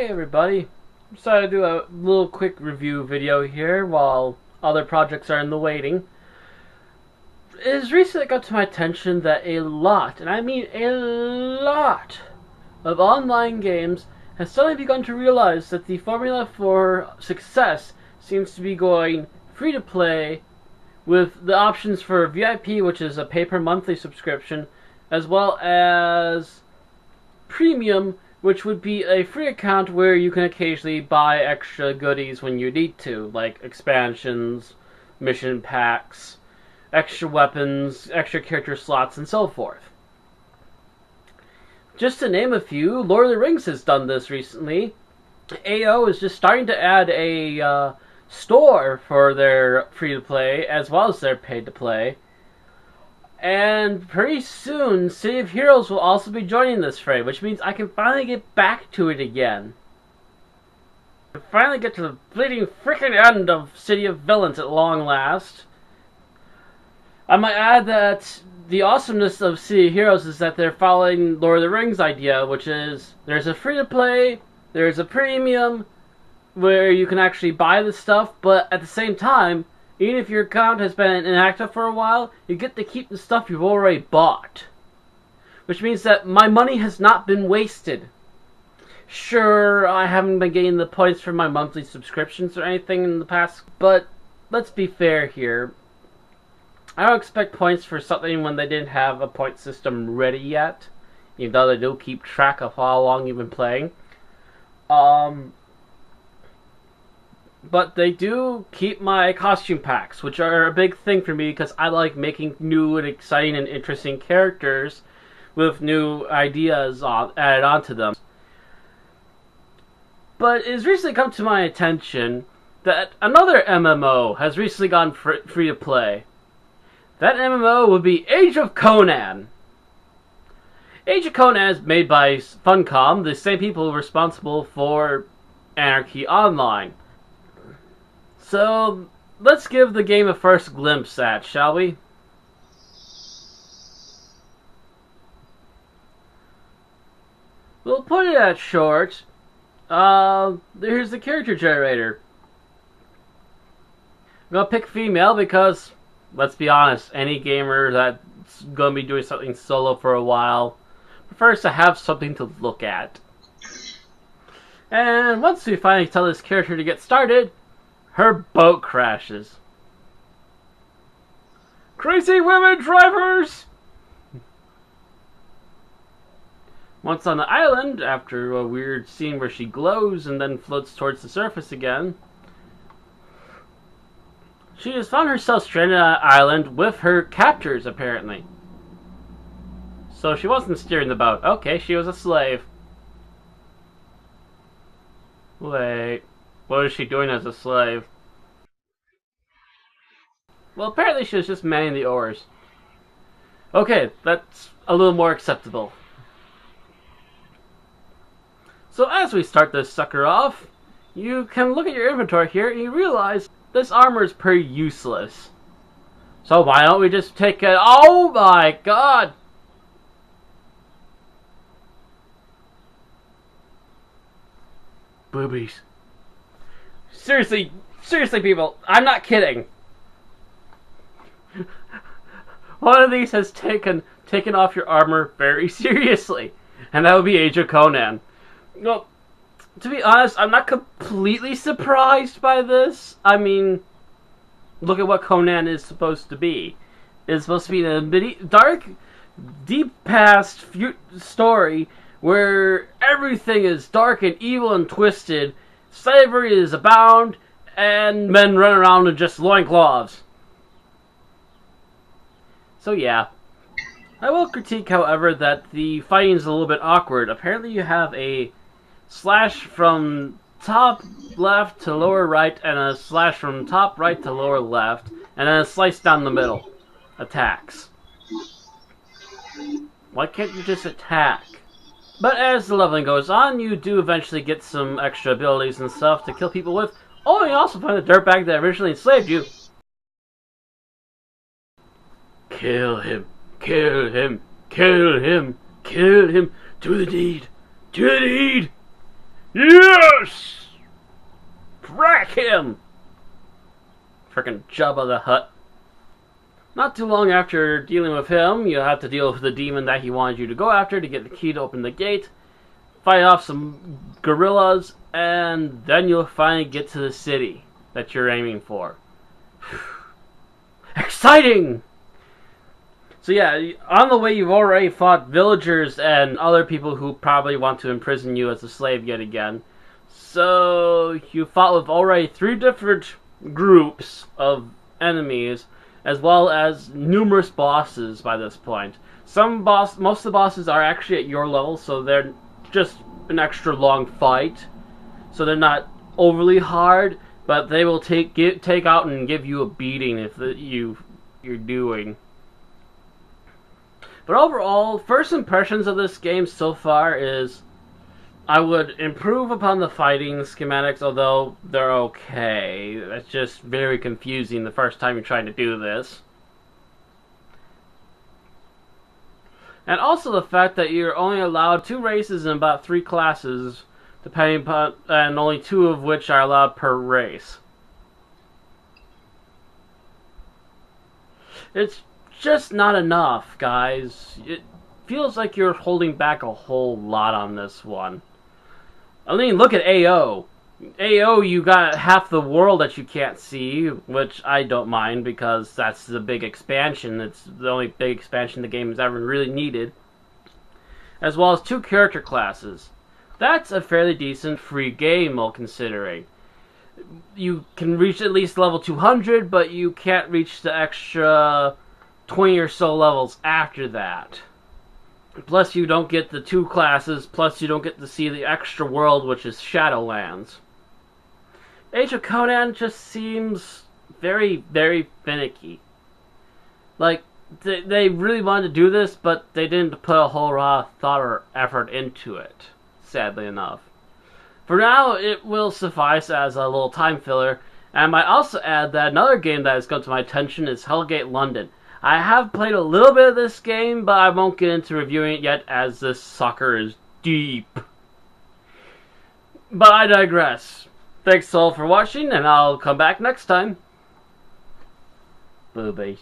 Hey everybody, decided to do a little quick review video here while other projects are in the waiting. It has recently got to my attention that a lot, and I mean a lot, of online games has suddenly begun to realize that the formula for success seems to be going free to play with the options for VIP, which is a pay per monthly subscription, as well as premium, which would be a free account where you can occasionally buy extra goodies when you need to, like expansions, mission packs, extra weapons, extra character slots, and so forth. Just to name a few, Lord of the Rings has done this recently. AO is just starting to add a store for their free-to-play as well as their paid-to-play. And pretty soon, City of Heroes will also be joining this fray, which means I can finally get back to it again. I can finally get to the bleeding frickin' end of City of Villains at long last. I might add that the awesomeness of City of Heroes is that they're following Lord of the Rings idea, which is there's a free-to-play, there's a premium, where you can actually buy the stuff, but at the same time, even if your account has been inactive for a while, you get to keep the stuff you've already bought. Which means that my money has not been wasted. Sure, I haven't been getting the points for my monthly subscriptions or anything in the past, but let's be fair here. I don't expect points for something when they didn't have a point system ready yet, even though they do keep track of how long you've been playing. But they do keep my costume packs, which are a big thing for me because I like making new and exciting and interesting characters with new ideas added onto them. But it has recently come to my attention that another MMO has recently gone free to play. That MMO would be Age of Conan. Age of Conan is made by Funcom, the same people responsible for Anarchy Online. So, let's give the game a first glimpse at, shall we? We'll put it at short. Here's the character generator. I'm gonna pick female because, let's be honest, any gamer that's gonna be doing something solo for a while prefers to have something to look at. And once we finally tell this character to get started, her boat crashes. Crazy women drivers! Once on the island, after a weird scene where she glows and then floats towards the surface again, she has found herself stranded on an island with her captors, apparently. So she wasn't steering the boat. Okay, she was a slave. Wait. What is she doing as a slave? Well, apparently she was just manning the oars. Okay, that's a little more acceptable. So as we start this sucker off, you can look at your inventory here and you realize this armor is pretty useless. So why don't we just take it? Oh my god! Boobies. Seriously, people, I'm not kidding. One of these has taken off your armor very seriously, and that would be Age of Conan. Well, to be honest, I'm not completely surprised by this. I mean, look at what Conan is supposed to be. It's supposed to be a dark, deep past story where everything is dark and evil and twisted. Slavery is abound, and men run around in just loincloths. So yeah. I will critique, however, that the fighting is a little bit awkward. Apparently you have a slash from top left to lower right, and a slash from top right to lower left, and then a slice down the middle. Attacks. Why can't you just attack? But as the leveling goes on, you do eventually get some extra abilities and stuff to kill people with. Oh, and you also find the dirtbag that originally enslaved you. Kill him. Kill him. Kill him. Kill him. Do the deed. Do the deed. Yes! Crack him! Frickin' Jabba the Hutt. Not too long after dealing with him, you have to deal with the demon that he wanted you to go after to get the key to open the gate, fight off some gorillas, and then you'll finally get to the city that you're aiming for. Exciting! So yeah, on the way you've already fought villagers and other people who probably want to imprison you as a slave yet again. So you fought with already 3 different groups of enemies, as well as numerous bosses by this point. Most of the bosses are actually at your level, so they're just an extra long fight. So they're not overly hard, but they will take out and give you a beating if you're doing. But overall, first impressions of this game so far is I would improve upon the fighting schematics, although they're okay. It's just very confusing the first time you're trying to do this. And also the fact that you're only allowed 2 races and about 3 classes, depending upon, and only 2 of which are allowed per race. It's just not enough, guys. It feels like you're holding back a whole lot on this one. I mean, look at AO. AO, you got half the world that you can't see, which I don't mind because that's the big expansion. It's the only big expansion the game has ever really needed. As well as 2 character classes. That's a fairly decent free game, all considering. You can reach at least level 200, but you can't reach the extra 20 or so levels after that. Plus you don't get the 2 classes, plus you don't get to see the extra world, which is Shadowlands. Age of Conan just seems very, very finicky. Like, they really wanted to do this, but they didn't put a whole lot of thought or effort into it, sadly enough. For now, it will suffice as a little time filler, and I might also add that another game that has come to my attention is Hellgate London. I have played a little bit of this game, but I won't get into reviewing it yet as this sucker is deep. But I digress. Thanks all for watching, and I'll come back next time. Boobies.